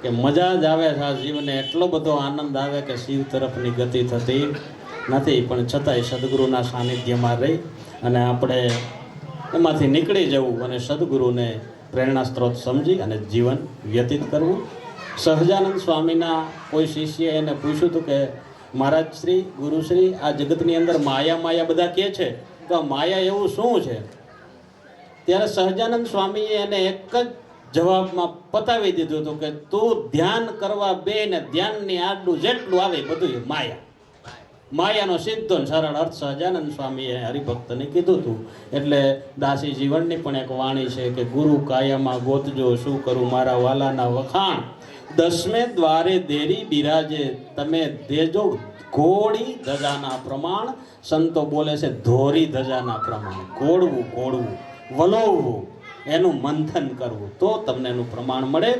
કે મજા જ આવે છે. આ જીવને એટલો બધો આનંદ આવે કે શિવ તરફની ગતિ થતી નથી, પણ છતાંય સદગુરુના સાનિધ્યમાં રહી અને આપણે એમાંથી નીકળી જવું અને સદગુરુને પ્રેરણા સ્ત્રોત સમજી અને જીવન વ્યતીત કરવું. સહજાનંદ સ્વામીના કોઈ શિષ્યએ એને પૂછ્યું હતું કે મહારાજ શ્રી, ગુરુશ્રી, આ જગતની અંદર માયા માયા બધા કહે છે, તો આ માયા એવું શું છે? ત્યારે સહજાનંદ સ્વામીએ એને એક જ જવાબમાં પતાવી દીધું હતું કે તું ધ્યાન કરવા બે ને ધ્યાનની આડું જેટલું આવે બધું માયા. માયાનો સીધો ને સરળ અર્થ સહજાનંદ સ્વામીએ હરિભક્તને કીધું હતું. એટલે દાસી જીવનની પણ એક વાણી છે કે ગુરુ કાયામાં ગોતજો, શું કરું મારા વાલાના વખાણ, દસમે દ્વારે દેરી બિરાજે, તમે દેજો ઘોડી ધજાના પ્રમાણ. સંતો બોલે છે ધોરી ધજાના પ્રમાણ. ઘોડવું, વલોવવું, એનું મંથન કરવું, તો તમને એનું પ્રમાણ મળે.